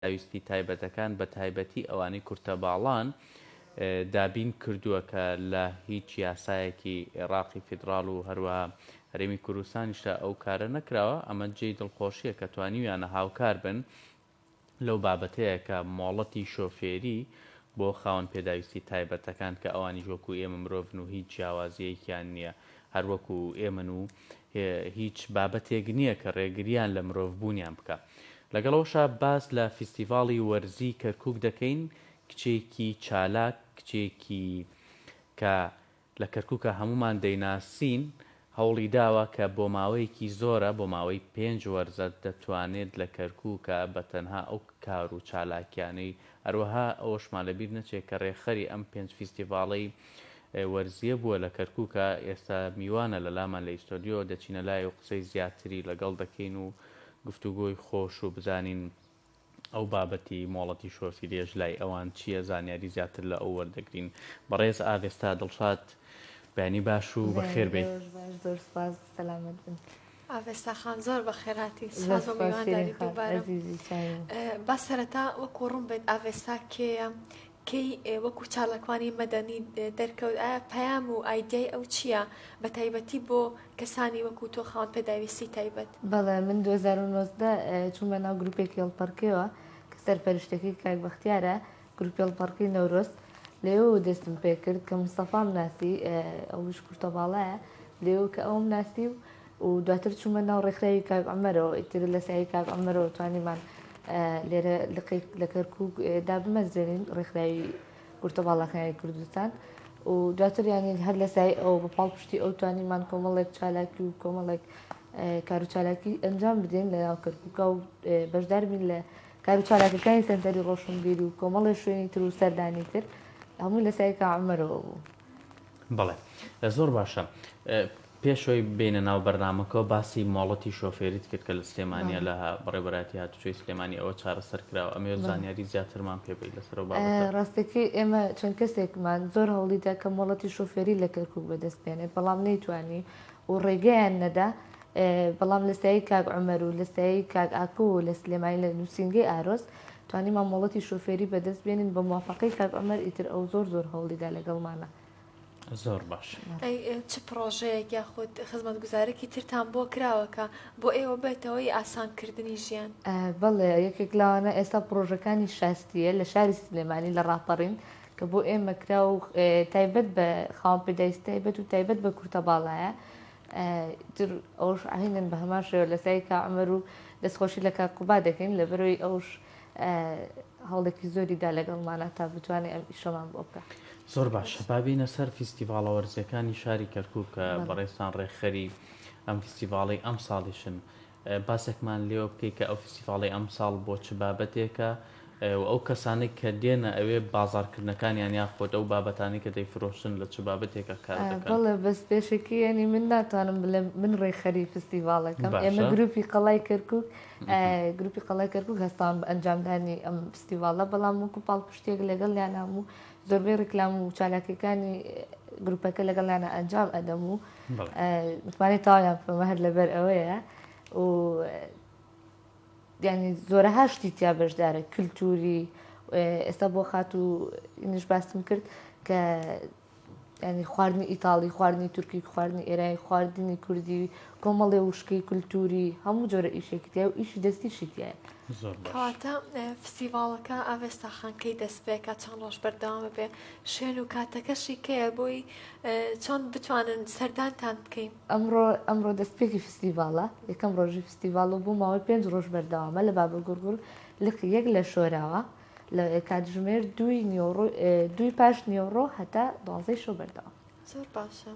پێداویستی تایبەتەکان بە تایبەتی ئەوانەی کورتە باڵان دابین کردووە کە لە هیچ یاسایەکی عێراقی فیدراڵ و هەروەها هەرێمی کوردستانیشدا ئەو کارە نەکراوە. ئەمە جێی دڵخۆشیە کە توانیویانە هاوکار بن لەو بابەتەیە کە مۆڵەتی شۆفێری بۆ خاوەن پێداویستی تایبەتەکان کە ئەوانی وەکو ئێمە مرۆڤن و هیچ جیاوازیەکیان نییە، هەروەکو ئێمن و هیچ بابەتێک نییە کە ڕێگریان لە مرۆڤ بوونیان بکە. لەگەڵەوەشە باس لە فیستیڤاڵی وەرزی کەرکووک دەکەین، کچێکی چالاک، کچێکی کە لە کەرکووکە هەمومان دەیناسین، هەوڵی داوە کە بۆ ماوەیەکی زۆرە، بۆ ماوەی 5 وەرزە دەتوانێت لە کەرکووکە بە تەنها ئەو کار و چالاکیانەی هەروەها ئەوەشمان لەبیر نەچێت کە ڕێخەری ئەم 5 فیستیڤاڵەی وەرزیە بووە لە کەرکووکە. ئێستا میوانە لە لامان لە ئیستۆدیۆ دەچینە لای و قسەی زیاتری لەگەڵ دەکەین و گفتوگۆی خۆش و بزانین ئەو بابەتی مۆڵەتی شۆفیرێژ لای ئەوان چییە، زانیاری زیاتر لە ئەو وەردەگرین. بەڕێز ئاوێستا دڵشاد بەنی باش و بەخێر بێت. زۆر سپاس، سەلامەت بن. ئاوێستا خان زۆر بەخێراتی، سپاس بۆ میوانداری دووبارە. با سەرەتا وەکو ڕوون بێت ئاوێستا کێیە کەی وەکو چالاکوانی مەدەنی دەرکەوت، ئایا پەیام و ئایدیای ئەو چییە بە تایبەتی بۆ کەسانی وەکو تۆ خاوەن پێداویستی تایبەت؟ بەڵێ من 2019 چوومە ناو گروپێکی هەڵپەرکەوە کە سەرپەرشتەکەی کاک بەختیارە، گروپی هەڵپەرکەی نەورۆز. لێەوە دەستم پێ کرد کە مستەفام ناسی، ئەوش کورتەباڵایە، لێەوە کە ئەوم ناسی و دواتر چوومە ناو ڕێکخراوی کاک عومەرەوە. ئیتر لە سایی کاک عومەرەوە توانیمان لێرە لە کەرکووک دابمەزرێنین ڕێکخراوی کورتەباڵەکانی کوردستان و دواتر یانی هەر لە سای ئەو بە پاڵپشتی ئەو توانیمان کۆمەڵێک چالاکی و کۆمەڵێک کار و چالاکی ئەنجام بدەین لە ناو کەرکووکە و بەشدار بین لە کار و چالاکەکانی سەنتەری ڕۆشنبیری و کۆمەڵی شوێنی تر و سەردانی تر هەمووی لە سای کاک عومەرەوە بوو. بەڵێ زۆر باشە. پێشەوەی بینە ناو بەرنامەکە باسی مۆڵەتی شۆفێریت کرد کە لە سلێمانیە لە بەڕێبەراتی هاتوچۆی سلێمانی ئەوە چارەسەر کراوە. ئەمێ زانیاری زیاترمان پێ بێت لەسەرەوە بابەتە. ڕاستەکەی ئێمە چەند کەسێکمان زۆر هەوڵیدا کە مۆڵەتی شۆفێری لە کەرکووک بەدەست بێنێت، بەڵام نەیتوانی و ڕێگەیان نەدا. بەڵام لە سایی کاک عومەر و لە سایی کاک ئاکۆ و لە سلێمانی لە نووسینگەی ئارۆس توانیمان مۆڵەتی شۆفێری بەدەست بێنین بە موافقەی کاک عومەر. ئیتر ئەو زۆر هەوڵیدا لەگەڵمانە. زۆر باش. چ پرۆژەیەک یاخود خزمەتگوزارێکی ترتان بۆ کراوەکە بۆ ئێوە بێتەوەی ئاسانکردنی ژیان؟ بەڵێ یەکێک لاوانە ئێستا پرۆژەکانی شاستیە لە شاری سلێمانی لە ڕاپەڕین کە بۆ ئێمە کرا و تایبەت بە خاوەن پێداویستی تایبەت و تایبەت بە کورتەباڵایە. تر ئەوش ئاهێنن بە هەمان شێوە لە سای کاک عومەر و دەستخۆشی لە کاک قوبا دەکەین لەبەرەوەی ئەوش هەوڵێکی زۆریدا لەگەڵمانە تا بتوانێت ئەم ئیشەمان بۆ بکە. زۆر باش. بابینە سەر فیستیڤاڵە وەرزەکانی شاری کەرکووک کە بەڕێستان ڕێکخەری ئەم فیستیڤاڵی ئەم ساڵیشن. باسێکمان لێوە بکەیت کە ئەو فیستیڤاڵی ئەم ساڵ بۆ چ بابەتێکە و ئەو کەسانێک کە دێنە ئەوێ بازارکردنەکانیان یاخۆت ئەو بابەتانی کە دەیفرۆشن لە چ بابەتێکە کار دەکەن. بەڵێ بەس پێشێکی ینی من ناتوانم بڵێم من ڕێکخەری فیستیڤاڵەکەم. ئێمە گروپی قەڵای کەرکووک گروپی قەڵای کەرکووک هەستان بە ئەنجامدانی ئەم فیستیڤاڵە، بەڵام وەکو پاڵپشتێک لەگەڵیان هەموو زۆربەی ڕێکلام و چالاکیەکانی گروپەکە لەگەڵیانە ئەنجام ئەدەم و متمانەی تاوایان پێمە هەر لەبەر ئەوەیە و ینی زۆرەها شتی تیا بەشدارە کللتوری. ئێستا بۆ خات و ئینش باسم کرد کە ینی خواردنی ئیتاڵی، خواردنی تورکی، خواردنی ئێرانی، خواردنی کوردی، کۆمەڵێ وشکەی کللتوری، هەموو جۆرە ئیشێکی تیا و ئیشی دەستیشی تایە. کەواتە فستیڤاڵەکە ئاوێستا خانکەی دەست پێکە چەند ڕۆژ بەردەوامە بێ، شوێن و کاتەکەشی کەیە بۆی چۆن بتوانن سەردانتان بکەین؟ ئەمڕۆ دەستپێکی فستیڤاڵە، یەکەم ڕۆژی فستیڤاڵ بوو ماوەی 5 ڕۆژ بەردەوامە لە بابەگورگور یەک لە شۆراوە لە کاتژمێر 2 پاش نیوەڕۆ هەتا 12 شەو بەردەوام. زۆر باشە.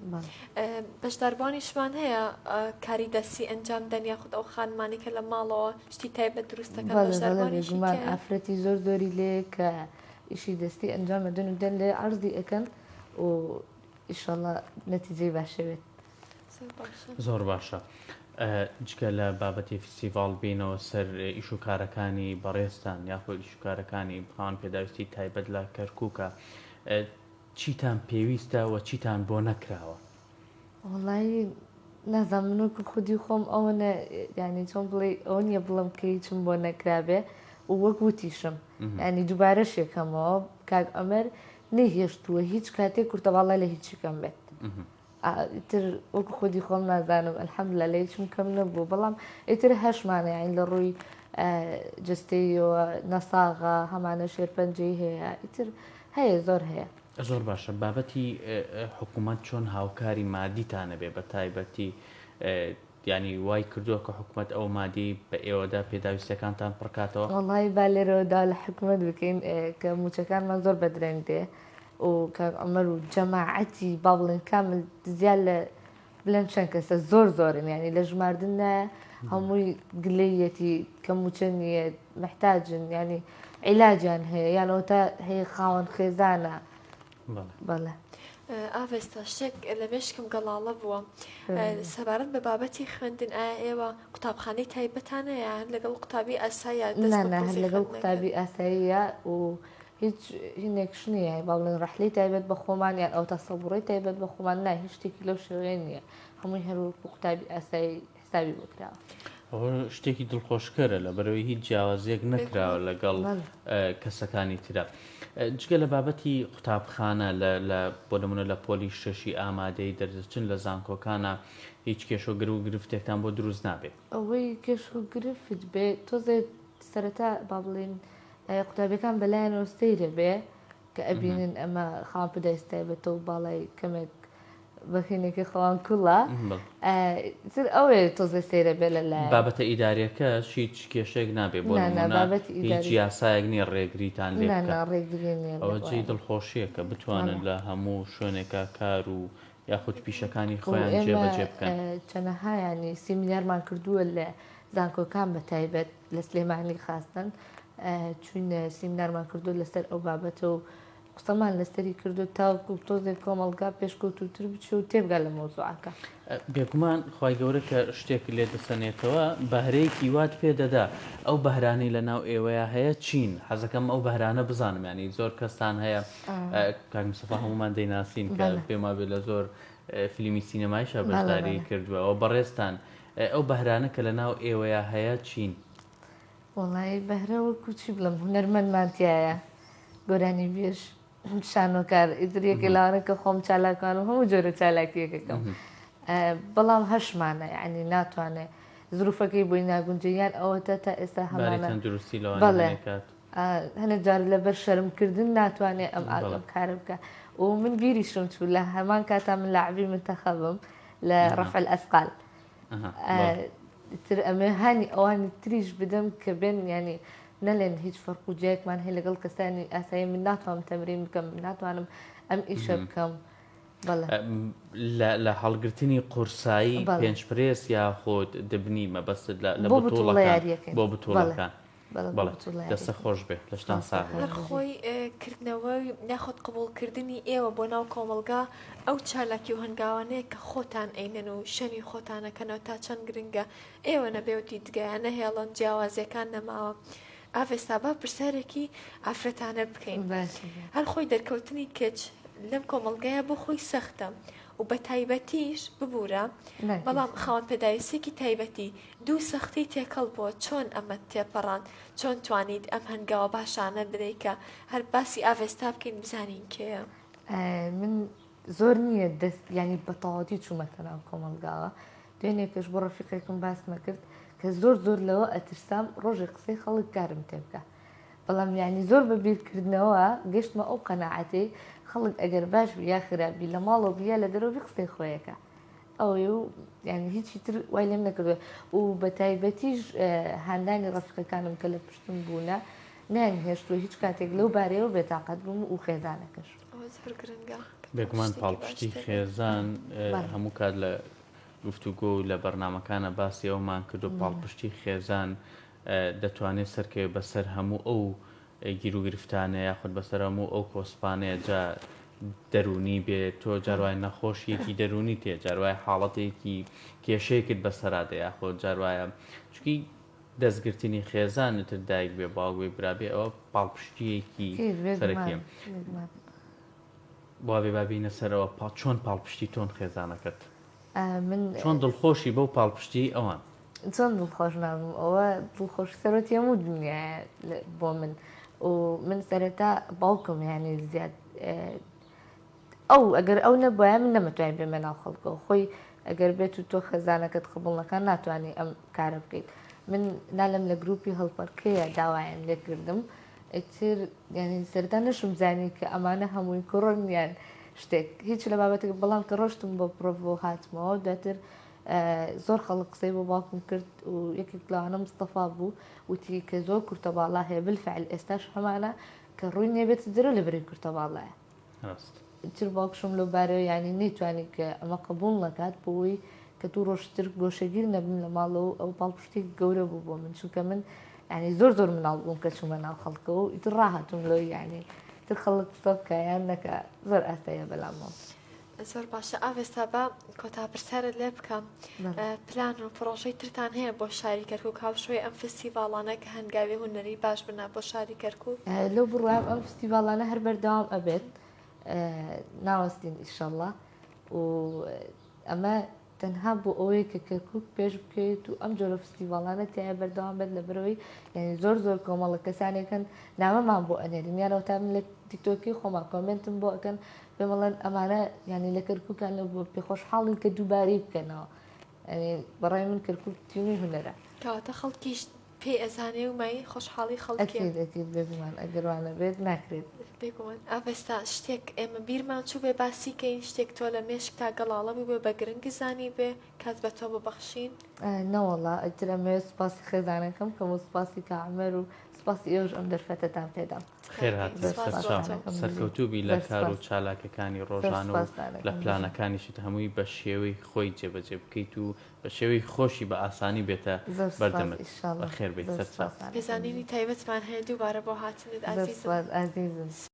بەشداربوانیشمان هەیە کاری دەستی ئەنجام دەن یاخود ئەو خانمانی کە لە ماڵەوە شتی تایبەت دروستەکە بەشداربوانیشمان ئافرەتی زۆری لێ کە ئیشی دەستی ئەنجام دەن و دەن لێ عەرزی ئەەکەن و ئیشەڵڵا نەتیجەی باشەوێت. زۆر باشە. جگە لە بابەتی فستیڤاڵ بینەوە سەر ئیش و کارەکانی بەڕێستان یاخود ئیش و کارەکانی خاوەن پێداویستی تایبەت لە کەرکووکە، چیتان پێویستە و چیتان بۆ نەکراوە؟ وەڵی نازانم، منوکو خودی خۆم ئەوە ینی چۆن بڵێ ئەو نییە بڵم کە هیچم بۆ نەکرابێ، و وەکوتیشم ینی دووبارە شێکەمەوە کاک ئەمەر نەهێشتووە هیچ کاتێک کورتەباڵە لە هیچیکەم بێت ئیتر وەکو خودی خۆم نازانم ئەلحەمدوللا لە هیچم کەم نەبوو بەڵام ئیتر هەشمانە یان لە ڕووی جستەیەوە نەساغا هەمانە شێرپەنجەی هەیە ئیتر هەیە زۆر هەیە. زۆر باشە بابەتی حکوومەت چۆن هاوکاری مادیتانە بێ بە تایبەتی ینی وای کردووە کە حکوومەت ئەو مادی بە ئێوەدا پێداویستەکانتان پڕکاتەوە؟ وڵی با لێرەوەدا لە حکوومەت بکەین کە موچەکانمان زۆر بەدرەنگ دێ و کاک ئەمەر و جەماعەتی با بڵێن کامل زیاد لە بلەن چەند کەسە زۆر زۆرن ینی لە ژماردنە هەمووی گلەیەتی کە موچە نیە محتاجن ینی عیلاجیان هەیە یانەوە تا هەیە خاوەن خێزانە. بەڵێ ئاڤێستا شتێک لە مێشکم گەڵاڵە بووە سەبارەت بە بابەتی خوێندن ئایا ئێوە قوتابخانەی تایبەتانە یان لەگەڵ قوتابی ئاساییە؟ هەر لەگەڵ قوتابی ئاساییە و هیچ هینێکش نییە باڵێن ڕەحلەی تایبەت بە خۆمان یان ئەو تەسەبوڕی تایبەت بە خۆمان نا هیچ شتێکی لەو شێوەیە نییە هەمووی هەروەکو قوتابی ئاسایی حسابی بکراوە. ئەوە شتێکی دڵخۆشکەرە لە بەرەوەی هیچ جیاوازیەک نەکراوە لەگەڵ کەسەکانی ترە. جگە لە بابەتی قوتابخانە بۆ نمونە لە پۆلی شەشی ئامادەی دەردەچن لە زانکۆکانە هیچ کێشۆگر و گرفتێکتان بۆ دروست نابێت؟ ئەوەی کێش و گرفت بێ تۆزێ سەرەتا با بڵێن قوتابیەکان بەلایەنەوە سەیرە بێ کە ئەبینن ئەمە خاوەن پێداویستای بێتەوە باڵای کەمێک بەخینێکی خەوان کوڵە ئەوێ تۆزە سەیرە بێ لەلایەن بابەتە ئیداریەکە هیچ کێشێک نابێ بۆ هیچ یاسایەک نییە ڕێگریتان لێ ئەوە جێی دڵخۆشیە کە بتوانن لە هەموو شوێنێکە کار و یاخود پیشەکانی خۆیان جێبەجێ بکەن. چەنەها ینی سیمینارمان کردووە لە زانکۆکان بە تایبەت لە سلێمانی خاستن چوینە سیمینارمان کردو لەسەر ئەو بابەتە و قسەمان لەسەری کردو تاوکو تۆزێک کۆمەڵگا پێشکەوتوتر بچێ و تێبگا لە مۆزوعەکە. بێگومان خی گەورە کە شتێک لێ دەسەنێتەوە بەهرەیەکی وات پێدەدا ئەو بەهرانی لە ناو ئێوەیە هەیە چین حەزەکەم ئەو بەهرانە بزانم ینی زۆر کەستان هەیە کاک مستەفا هەمومان دەیناسین کە پێما بێت لە زۆر فیلمی سینەمایشە بەشداری کردووە ئەو بەڕێستان ئەو بەهرانە کە لە ناو ئێوەیە هەیە چین؟ وڵی بەهرەوە کوچی بڵم هونەرمەندمانتیایە گۆرانی بێژ شانۆکار ئیدرەکە لاوانە کە خۆم چالاکانم هەموو جۆرە چالاکیەکەکەم بەڵام هەشمانە ینی ناتوانێت زروفەکەی بۆی ناگونجیان ئەوەتە تا ئێستا هەمانە درستی هەنە جار لەبەر شەرمکردن ناتوانێت ئەم کارە بکە و من بیریشم چوو لە هەمان کاتا من لاعبی منتەخەبم لە ڕەفع الئەثقال تر ئەمە هانی ئەوانی تریش بدەم کە بێن ینی نەڵێن هیچ فەرق و جەیەکمان هەیە لەگەڵ کەسانی ئاسایی من ناتوانم تەمرین بکەم ناتوانم ئەم ئیشە بکەم. لە هەڵگرتنی قورسایی پێنجپرێس یا خۆت دەبنی مەبەستت لە بۆ بتوڵەکان دەستە خۆش بێت لەشتان ساغ هەر خۆی کردنەوەی ناخۆت قبولکردنی ئێوە بۆ ناو کۆمەلگا ئەو چالاکی و هەنگاوانەیە کە خۆتان ئەینەن و شەنی خۆتانەکەنەوە تا چەند گرنگە ئێوە نەبێوتی دگایانە هێڵن جیاوازیەکان نەماوە. ئافێستا با پرسیارێکی ئافرەتانە بکەین هەر خۆی دەرکەوتنی کچ لەم کۆمەلگایە بۆ خۆی سەختە و بە تایبەتیش ببوورە بەڵام خاوەن پێداویستێکی تایبەتی دوو سەختی تێکەڵ بۆ چۆن ئەمە تێپەڕان چۆن توانیت ئەم هەنگاوە باشانە بدەیکە هەر باسی ئافێستا بکەین بزانین کێیە. من زۆر نییە دەست ینی بەتەواوەتی چوومەتە ناو کۆمەلگاوە دوێنێکش بۆ ڕەفیقێکم باس نەکرد کە زۆر لەوە ئەترسام ڕۆژێک قسەی خەڵک کارم تێ بکە بەڵام یعنی زۆر بەبیرکردنەوە گەشتمە ئەو قەناعەتەی خەڵک ئەگەر باش یا خراپبی لە ماڵەوە بیا لە دەرەوە قسەی خۆیەکە ئەوەی و یعنی هیچی تر وای لێم نەکردووە و بە تایبەتیش هاندانی ڕەفیقەکانم کە لە پشتم بوونە نانهێشتووە هیچ کاتێک لەو بارەیەوە بێتاقەت بووم و خێزانەکەش. بێگومان پاڵپشتی خێزان هەموو کات لە گفتوگۆ و لە بەرنامەکانە باسی ئەومان کرد و پاڵپشتی خێزان دەتوانێت سەرکەوێت بەسەر هەموو ئەو گیر و گرفتانە یاخود بەسەر هەموو ئەو کۆسپانەیە جا دەرونی بێت تۆ جاروای نەخۆشیەکی دەرونی تێ جاروای حاڵەتێکی کێشەیەکت بەسەرادە یاخۆ جاروایە چکی دەستگرتنی خێزانتر دایک بێ باوگوێ برابێ ئەوە پاڵپشتیەکی سەرەکیە بابێ بابینە سەرەوە چۆن پاڵپشتی تۆن خێزانەکەت چۆن دڵخۆشی بەو پاڵپشتی ئەوان چۆن دڵخۆش نابم ئەوە دڵخۆش سەرۆتی هەموو دنیاە بۆ من و من سەرەتا باوکم یانی زیاد ئەگەر ئەو نەبووە من نەمەتوانین بێمە ناو خەڵکەوە خۆی ئەگەر بێت و تۆ خەزانەکەت قبڵەکان ناتوانانی ئەم کارە بکەیت من نالم لە گروپی هەڵپەرکەیە داوایان لێکردم ئیتر ینی سەرتا نەشم زانی کە ئەمانە هەمووی کوڕن یان شتێک هیچ لە بابەتێک بەڵام کە ڕۆشتم بۆ پرۆڤ هاتمەوە دواتر زۆر خەڵک قسەی بۆ باوکم کرد و یەکێک لەوانە مستەفا بوو وتی کە زۆر کورتە باڵا هەیە بالفعل ئێستاش هەمانە کە ڕووی نێبێت درە لە بەری کورتە باڵایە تر باوکشم لەو بارەوە ینی نەیتوانی کە ئەمە قبول نەکات بۆی کە دوو ڕۆژتر گۆشەگیر نەبم لە ماڵەوە ئەو پاڵپشتێک گەورە بوو بۆ من چونکە من ینی زۆر مناڵ بووم کە چوومە ناو خەڵکەوە و ئیتر ڕاهاتم لەوەی یانی تر خەڵک قسە بکایان نەکە زۆر ئاستەیە بەلامەوە زۆر باشە ئاوێستا بە کۆتا پرسیارت لێ بکەم پلان و پرۆژەی ترتان هەیە بۆ شاری کەرکووک هاوشۆی ئەم فستیڤاڵانە کە هەنگاوی هونەری باش بنا بۆ شاری کەرکووک لەو بڕوام ئەم فستیڤاڵانە هەر بەردەوام ئەبێت ناوەستین ئیشەڵڵا و ئەمە تەنها بۆ ئەوەیە کە کەرکووک پێش بکەیت و ئەم جۆرە فستیڤاڵانە تایە بەردەوام بێت لە بەرەوەی یعنی زۆر کۆمەڵە کەسانێکن نامەمان بۆ ئەنێرین یانەوە تا من لە تیکتۆکی خۆمان کۆمنتم بۆ ئەکەن بێمەڵەن ئەمانە ینی لە کەرکووکان لە بۆ پێخۆشحاڵن کە دووبارەی بکەنەوە بەڕای من کەرکووک تیمی هونەرە کەواتە خەڵکیش پێی ئەزانێ و مای خۆشحاڵی خەڵکی ئەکید بێمان ئەگەروانە بێت ناکرێت بێگومان ئاوێستا شتێک ئێمە بیرمان چوو بێ باسی کەین شتێک تۆ لە مێشک تا گەڵاڵە بێ بە گرنگی زانی بێ کات بە تۆ ببەخشین نەوەڵا ئەترە مێ سپاسی خێزانەکەم کەم و سپاسی کامەر و سپاسی ئێوش ئەم دەرفەتەتان پێدام خێر هات سەرکەوتوبی لە کار و چالاکەکانی ڕۆژانە و لە پلانەکانیشت هەمووی بە شێوەی خۆی جێبەجێ بکەیت و بە شێوەی خۆشی بە ئاسانی بێتە بەردەمت خێر بێت بێزانینی تایبەتمان هەیە دووبارە بۆ هاتنت ئازیزم